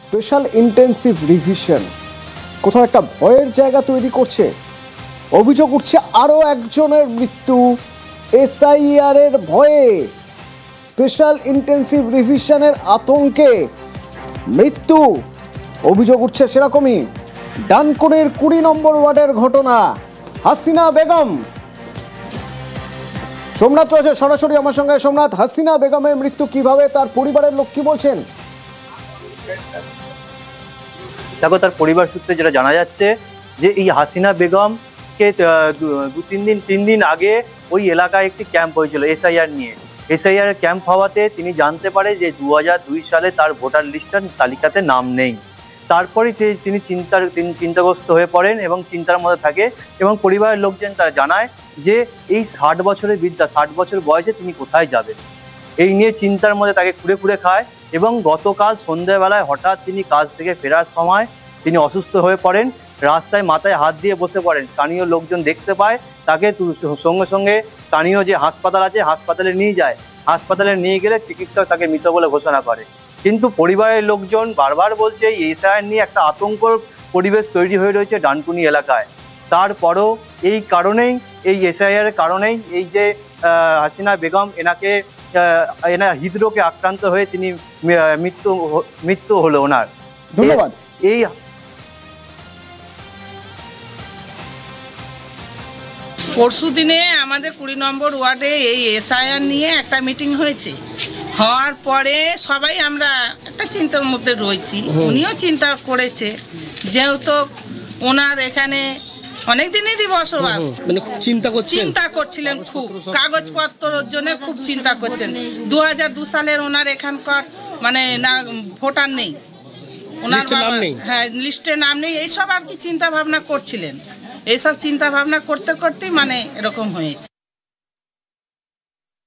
Special intensive revision কোথাও একটা ভয়ের জায়গা তৈরি করছে। অভিযোগ উঠছে আরও একজনের মৃত্যু এসআইআর এর ভয়ে, স্পেশাল ইন্টেন্সিভ রিভিশনের আতঙ্কে মৃত্যু। অভিযোগ উঠছে সেরকমই। ডানকুনির 20 নম্বর ওয়ার্ডের ঘটনা। হাসিনা বেগম, সোমনাথ রয়েছে সরাসরি আমার সঙ্গে। সোমনাথ, হাসিনা বেগমের মৃত্যু কিভাবে, তার পরিবারের লোক কি বলছেন? দেখো, তার পরিবার সূত্রে যেটা জানা যাচ্ছে যে এই হাসিনা বেগমকে 3 দিন আগে ওই এলাকায় একটি ক্যাম্প হয়েছিল এসআইআর নিয়ে। এসআইআর ক্যাম্প হওয়াতে তিনি জানতে পারে যে 2002 সালে তার ভোটার লিস্টের তালিকাতে নাম নেই। তারপরে তিনি চিন্তাগ্রস্ত হয়ে পড়েন এবং চিন্তার মধ্যে থাকে, এবং পরিবারের লোকজন তারা জানায় যে এই 60 বছরের বৃদ্ধা, 60 বছর বয়সে তিনি কোথায় যাবেন, এই নিয়ে চিন্তার মধ্যে তাকে খুঁড়ে খায়। এবং গতকাল সন্ধ্যাবেলায় হঠাৎ তিনি কাজ থেকে ফেরার সময় তিনি অসুস্থ হয়ে পড়েন, রাস্তায় মাথায় হাত দিয়ে বসে পড়েন। স্থানীয় লোকজন দেখতে পায়, তাকে সঙ্গে সঙ্গে স্থানীয় যে হাসপাতাল আছে হাসপাতালে নিয়ে যায়। হাসপাতালে নিয়ে গেলে চিকিৎসক তাকে মৃত বলে ঘোষণা করে। কিন্তু পরিবারের লোকজন বারবার বলছে এই এসআইআর নিয়ে একটা আতঙ্কর পরিবেশ তৈরি হয়ে রয়েছে ডানকুনি এলাকায়। তারপরও এই কারণেই, এই এসআইআর এর কারণেই এই যে হাসিনা বেগম এনার হৃদরোগে আক্রান্ত হয়ে তিনি মৃত্যু হলো ওনার। ধন্যবাদ। এই পরশু দিনে আমাদের 20 নম্বর ওয়ার্ডে এই এসআইআর নিয়ে একটা মিটিং হয়েছে। হওয়ার পরে সবাই আমরা একটা চিন্তার মধ্যে রয়েছি, উনিও চিন্তা করেছে, যেহেতু ওনার এখানে অনেক দিনেরই বসবাস, মানে খুব চিন্তা করছিলেন, খুব কাগজপত্রের জন্য খুব চিন্তা করছেন। 2002 সালের ওনার এখানকার মানে না ভোটার নেই, ওনার হ্যাঁ লিস্টে নাম নেই, এইসব আর কি চিন্তা ভাবনা করছিলেন। এইসব চিন্তা ভাবনা করতে করতেই মানে এরকম হয়েছে।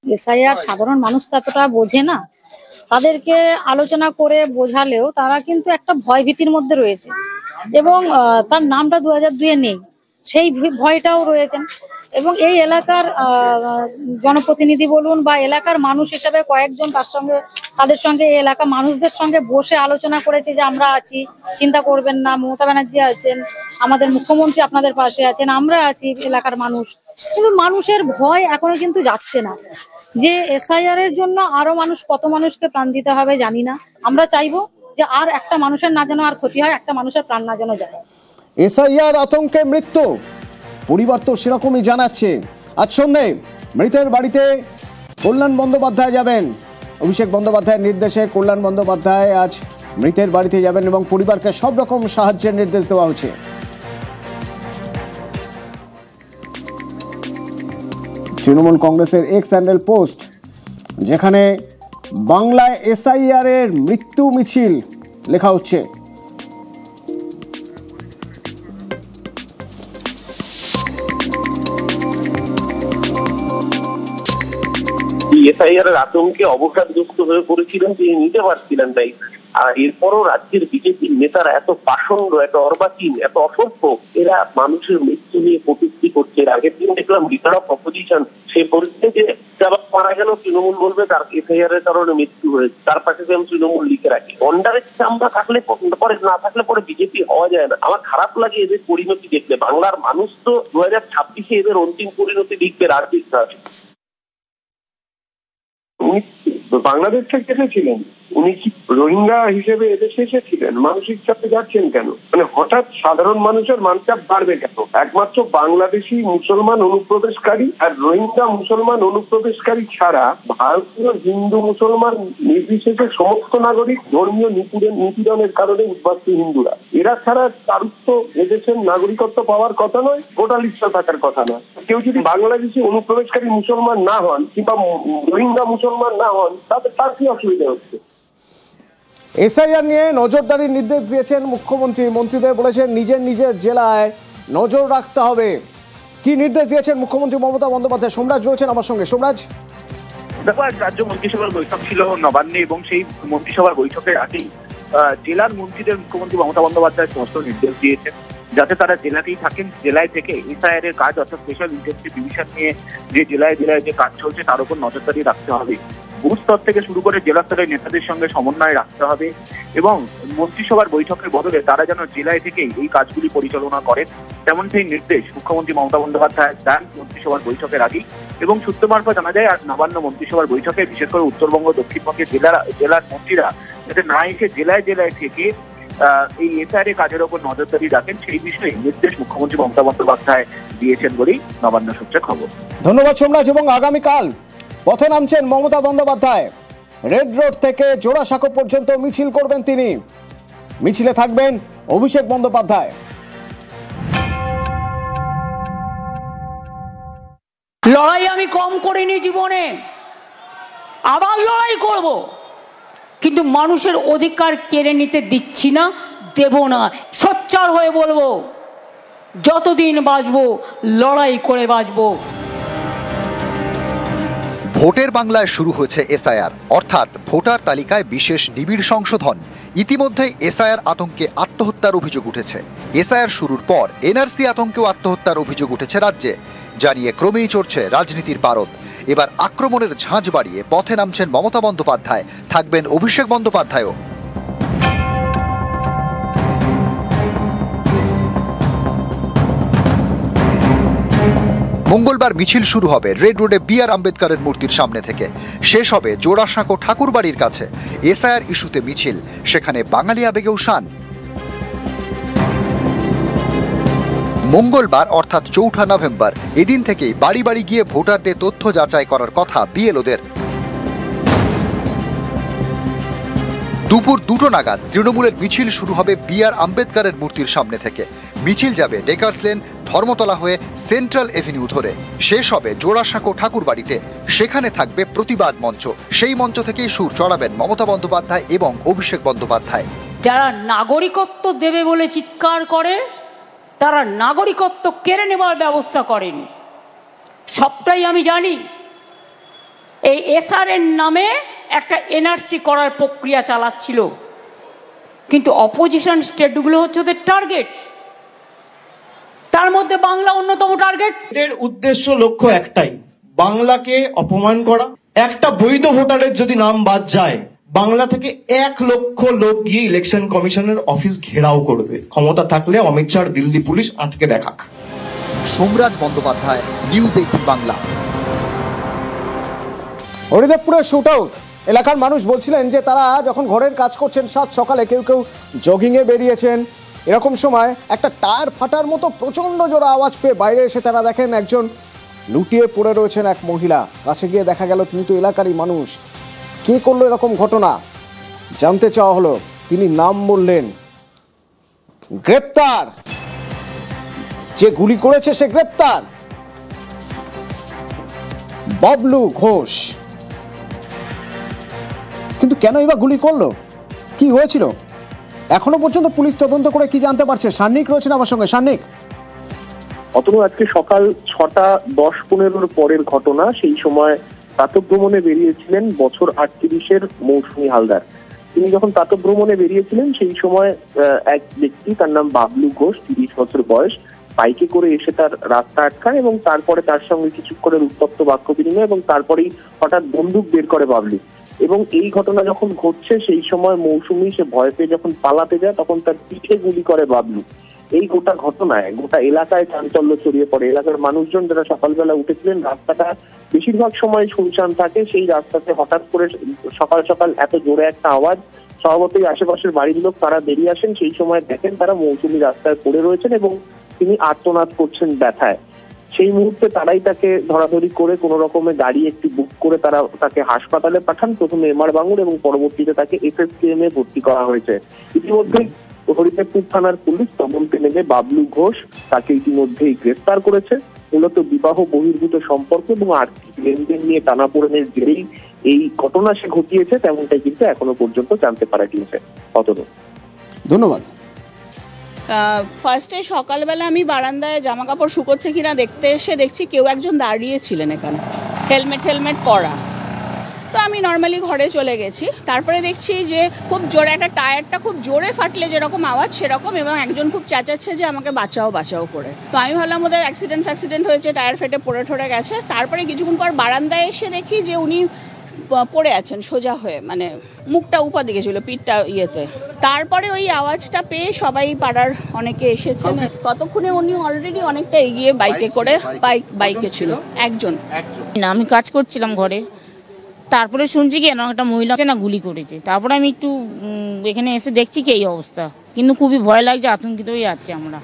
এসআইআর সাধারণ মানুষ ততটা বোঝে না, তাদেরকে আলোচনা করে বোঝালেও তারা কিন্তু একটা ভয় ভীতির মধ্যে রয়েছে, এবং তার নামটা 2002-এ নেই, সেই ভয়টাও রয়েছেন। এবং এই এলাকার জনপ্রতিনিধি বলুন বা এলাকার মানুষ হিসেবে কয়েকজন তাদের সঙ্গে এই এলাকা মানুষদের সঙ্গে বসে আলোচনা করেছে যে আমরা আছি, চিন্তা করবেন না, মমতা ব্যানার্জি আছেন, আমাদের মুখ্যমন্ত্রী আপনাদের পাশে আছেন, আমরা আছি এলাকার মানুষ। কিন্তু মানুষের ভয় এখনো কিন্তু যাচ্ছে না যে এসআইআর এর জন্য আরো কত মানুষকে প্রাণ দিতে হবে জানি না। আমরা চাইবো যে আর একটা মানুষের না যেন আর ক্ষতি হয়, একটা মানুষের প্রাণ না যেন যায়। এসআইআর আতঙ্কে মৃত্যু, পরিবার তো সেরকমই জানাচ্ছে। আজ সন্ধ্যে মৃতের বাড়িতে কল্যাণ বন্দ্যোপাধ্যায় যাবেন। অভিষেক বন্দ্যোপাধ্যায়ের নির্দেশে কল্যাণ বন্দ্যোপাধ্যায় আজ মৃতের বাড়িতে যাবেন এবং পরিবারকে সব রকম সাহায্যের নির্দেশ দেওয়া হয়েছে। তৃণমূল কংগ্রেসের এক্স হ্যান্ডেল পোস্ট, যেখানে বাংলায় এসআইআর এর মৃত্যু মিছিল লেখা হচ্ছে। এসআইআর এর আতঙ্কে অবসাদগ্রস্ত হয়ে পড়েছিলেন, তিনি নিতে পারছিলেন তাই। আর এরপরও রাজ্যের বিজেপির নেতারা এত পাষণ্ড, এত অর্বাচীন, এত অসভ্য, এরা মানুষের মৃত্যু নিয়ে কটূক্তি করছে। এর আগের দিন দেখলাম লিডার অফ অপোজিশন সে বলছে যে যারা মারা গেল তৃণমূল বলবে তার এসআইআর এর কারণে মৃত্যু হয়েছে, তার পাশে যেমন তৃণমূল লিখে রাখে। গন্ডারের চামড়া থাকলে পরে, না থাকলে পরে বিজেপি হওয়া যায় না। আমার খারাপ লাগে এদের পরিণতি দেখলে। বাংলার মানুষ তো 2026-এ এদের অন্তিম পরিণতি দেখবে রাজনীতি। উনি বাংলাদেশ থেকে এসেছিলেন, উনি কি রোহিঙ্গা হিসেবে এদেশে এসেছিলেন? মানসিক চাপে যাচ্ছেন কেন? মানে হঠাৎ সাধারণ মানুষের মানচাপ বাড়বে কেন? একমাত্র বাংলাদেশি মুসলমান অনুপ্রবেশকারী আর রোহিঙ্গা মুসলমান অনুপ্রবেশকারী ছাড়া ভারতীয় হিন্দু মুসলমান নির্বিশেষে সমস্ত নাগরিক ধর্মীয় নিপীড়নের কারণে উদ্বাস্ত হিন্দুরা, এরা ছাড়া কারুর তো এদেশের নাগরিকত্ব পাওয়ার কথা নয়, ভোটার লিস্টে থাকার কথা না। কেউ যদি বাংলাদেশি অনুপ্রবেশকারী মুসলমান না হন কিংবা রোহিঙ্গা মুসলমান না হন, তাদের তার কি অসুবিধা হচ্ছে? এসআইআর নিয়ে নজরদারির নির্দেশ দিয়েছেন মুখ্যমন্ত্রী। মন্ত্রীদের বলেছেন নিজের জেলায় নজর রাখতে হবে। কি নির্দেশ দিয়েছেন মুখ্যমন্ত্রী মমতা বন্দ্যোপাধ্যায়? সোমরাজ রয়েছেন আমার সঙ্গে। সোমরাজ, দেখো, আজ রাজ্য মন্ত্রিসভার বৈঠক ছিল নবান্নে, এবং সেই মন্ত্রিসভার বৈঠকের আগেই জেলার মন্ত্রীদের মুখ্যমন্ত্রী মমতা বন্দ্যোপাধ্যায় স্পষ্ট নির্দেশ দিয়েছেন যাতে তারা জেলাতেই থাকেন, জেলায় থেকে এসআইআর এর কাজ অর্থাৎ স্পেশাল ইন্টেন্সিভ রিভিশন নিয়ে যে জেলায় যে কাজ চলছে তার উপর নজরদারি রাখতে হবে। বুথ স্তর থেকে শুরু করে জেলা স্তরের নেতাদের সঙ্গে সমন্বয় রাখতে হবে এবং মন্ত্রিসভার বৈঠকের বদলে তারা যেন জেলায় থেকেই এই কাজগুলি পরিচালনা করেন, তেমনটাই নির্দেশ মুখ্যমন্ত্রী মমতা বন্দ্যোপাধ্যায় দেন মন্ত্রিসভার বৈঠকের আগেই। এবং সূত্র মারফত জানা যায় আর নবান্ন মন্ত্রিসভার বৈঠকে বিশেষ করে উত্তরবঙ্গ দক্ষিণবঙ্গের জেলার মন্ত্রীরা যাতে না এসে জেলায় থেকে এই এসআইআর কাজের ওপর নজরদারি রাখেন, সেই বিষয়ে নির্দেশ মুখ্যমন্ত্রী মমতা বন্দ্যোপাধ্যায় দিয়েছেন বলেই নবান্ন সূত্রে খবর। ধন্যবাদ সোমরাজ। এবং আগামীকাল পথে নামছেন মমতা বন্দ্যোপাধ্যায়। রেড রোড থেকে জোড়াসাঁকো পর্যন্ত মিছিল করবেন তিনি। মিছিলে থাকবেন অভিষেক বন্দ্যোপাধ্যায়। লড়াই আমি কম করিনি জীবনে, আবার লড়াই করব, কিন্তু মানুষের অধিকার কেড়ে নিতে দিচ্ছি না, দেব না। সোচ্চার হয়ে বলবো, যতদিন বাঁচবো লড়াই করে বাঁচবো। ভোটের বাংলায় শুরু হয়েছে এসআইআর, অর্থাৎ ভোটার তালিকায় বিশেষ নিবিড় সংশোধন। ইতিমধ্যেই এসআইআর আতঙ্কে আত্মহত্যার অভিযোগ উঠেছে। এসআইআর শুরুর পর এনআরসি আতঙ্কেও আত্মহত্যার অভিযোগ উঠেছে রাজ্যে, জানিয়ে ক্রমেই চড়ছে রাজনীতির পারদ। এবার আক্রমণের ঝাঁঝ বাড়িয়ে পথে নামছেন মমতা বন্দ্যোপাধ্যায়, থাকবেন অভিষেক বন্দ্যোপাধ্যায়ও। মঙ্গলবার মিছিল শুরু হবে রেড রোডে বি.আর. আম্বেদকরের মূর্তির সামনে থেকে, শেষ হবে জোড়াসাঁকো ঠাকুরবাড়ির কাছে। এসআইআর ইস্যুতে মিছিল, সেখানে বাঙালি আবেগেও শান। মঙ্গলবার অর্থাৎ 4 নভেম্বর এদিন থেকেই বাড়ি বাড়ি গিয়ে ভোটারদের তথ্য যাচাই করার কথা বিএলওদের। দুপুর 2টো নাগাদ তৃণমূলের মিছিল শুরু হবে বি.আর. আম্বেদকরের মূর্তির সামনে থেকে। মিছিল যাবে ডেকার্স লেন, ধর্মতলা হয়ে সেন্ট্রাল এভিনিউ ধরে, শেষ হবে জোড়াসাঁকো ঠাকুরবাড়িতে। সেখানে থাকবে প্রতিবাদ মঞ্চ। সেই মঞ্চ থেকেই সুর চড়াবেন মমতা বন্দ্যোপাধ্যায় এবং অভিষেক বন্দ্যোপাধ্যায়। যারা নাগরিকত্ব দেবে বলে চিৎকার করে, তারা নাগরিকত্ব কেড়ে নেবার ব্যবস্থা করেন। সবটাই আমি জানি। এই এসআরএর নামে একটা এনআরসি করার প্রক্রিয়া চালাচ্ছিল, কিন্তু অপোজিশন স্টেটগুলো হচ্ছে ওদের টার্গেট, তার মধ্যে বাংলা অন্যতম টার্গেট। এর উদ্দেশ্য লক্ষ্য একটাই, বাংলাকে অপমান করা। একটা বৈধ ভোটারের যদি নাম বাদ যায়, বাংলা থেকে 1 লক্ষ লোক গিয়ে ইলেকশন কমিশনের অফিস ঘেরাও করবে। ক্ষমতা থাকলে অমিত শাহ দিল্লি পুলিশ আটকে দেখাক। সোমরাজ বন্দ্যোপাধ্যায়, নিউজ 18 বাংলা। হরিদেবপুরের শুট আউট এলাকার মানুষ বলছিলেন যে তারা যখন ঘরের কাজ করছেন সাত সকালে, কেউ কেউ জগিংয়ে বেরিয়েছেন, এরকম সময় একটা টায়ার ফাটার মতো প্রচণ্ড জোরে আওয়াজ পেয়ে বাইরে এসে তারা দেখেন একজন লুটিয়ে পড়ে রয়েছেন এক মহিলা। কাছে গিয়ে দেখা গেল তিনি তো এলাকারই মানুষ। কে করলো এরকম ঘটনা জানতে চাওয়া হলো। তিনি নাম বললেন, গ্রেপ্তার, যে গুলি করেছে সে গ্রেপ্তার, বাবলু ঘোষ। কিন্তু কেন এবার গুলি করলো, কি হয়েছিল, এখনো পর্যন্ত পুলিশ তদন্ত করে কি জানতে পারছে? সান্নিক রয়েছেন আমার সঙ্গে। সান্নিক, অতনু, আজকে সকাল 6:10-15 পরের ঘটনা। সেই সময় প্রাতঃভ্রমণে বেরিয়েছিলেন বছর 38-এর মৌসুমী হালদার। তিনি যখন প্রাতঃভ্রমণে বেরিয়েছিলেন সেই সময় এক ব্যক্তি, তার নাম বাবলু ঘোষ, 30 বছর বয়স, বাইকে করে এসে তার রাস্তা আটকায় এবং তারপরে তার সঙ্গে কিছুক্ষণের উত্তপ্ত বাক্য বিনিময় এবং তারপরেই হঠাৎ বন্দুক বের করে বাবলু। এবং এই ঘটনা যখন ঘটছে সেই সময় মৌসুমী সে ভয় পেয়ে যখন পালাতে যায় তখন তার পিঠে গুলি করে বাবলু। এই গোটা ঘটনায় গোটা এলাকায় চাঞ্চল্য ছড়িয়ে পড়ে। এলাকার মানুষজন যারা সকালবেলা উঠেছিলেন, রাস্তাটা বেশিরভাগ সময় শুনশান থাকে, সেই রাস্তাতে হঠাৎ করে সকাল সকাল এত জোরে একটা আওয়াজ। স্বভাবতই আশেপাশের বাড়ির লোক তারা বেরিয়ে আসেন, সেই সময় দেখেন তারা মৌসুমী রাস্তায় পড়ে রয়েছেন এবং তিনি আর্তনাদ করছেন ব্যথায়। সেই মুহূর্তে তারাই তাকে ধরাধরি করে কোনো রকমের গাড়ি একটি বুক করে তারা তাকে হাসপাতালে পাঠান, প্রথমে এমআর বাঙ্গুর এবং পরবর্তীতে তাকে এসএসকেএম এ ভর্তি করা হয়েছে। ইতিমধ্যেই হরিদেবপুর থানার পুলিশ তদন্তে নেমে বাবলু ঘোষ তাকে ইতিমধ্যেই গ্রেফতার করেছে। মূলত বিবাহ বহির্ভূত সম্পর্ক এবং আর্থিক লেনদেন নিয়ে টানাপোড়েনের জেরেই এই ঘটনা সে ঘটিয়েছে, তেমনটাই কিন্তু এখনো পর্যন্ত জানতে পারা গিয়েছে। অতনু, ধন্যবাদ। ফার্স্টে সকালবেলা আমি বারান্দায় জামা কাপড় শুকোচ্ছে কিনা দেখতে এসে দেখছি কেউ একজন দাঁড়িয়েছিলেন এখানে, হেলমেট পরা। তো আমি নর্মালি ঘরে চলে গেছি। তারপরে দেখছি যে খুব জোরে একটা টায়ারটা খুব জোরে ফাটলে যেরকম আওয়াজ সেরকম, এবং একজন খুব চেঁচাচ্ছে যে আমাকে বাঁচাও করে। তো আমি ভাবলাম ওদের অ্যাক্সিডেন্ট হয়েছে, টায়ার ফেটে পড়ে ঠরে গেছে। তারপরে কিছুক্ষণ পর বারান্দায় এসে দেখি যে উনি পড়ে আছেন সোজা হয়ে, মানে মুখটা উপর দিকে ছিল, পিঠটা ইয়েতে। তারপরে ওই আওয়াজটা পেয়ে সবাই পাড়ার অনেকে এসেছেন। ততক্ষণে উনি অলরেডি অনেকটা এগিয়ে বাইকে করে, বাইকে ছিল একজন। না, আমি কাজ করছিলাম ঘরে, তারপরে শুনছি কি একটা মহিলা না গুলি করেছে। তারপরে আমি একটু এখানে এসে দেখছি কি এই অবস্থা, কিন্তু খুবই ভয় লাগছে, আতঙ্কিত হয়ে যাচ্ছে আমরা।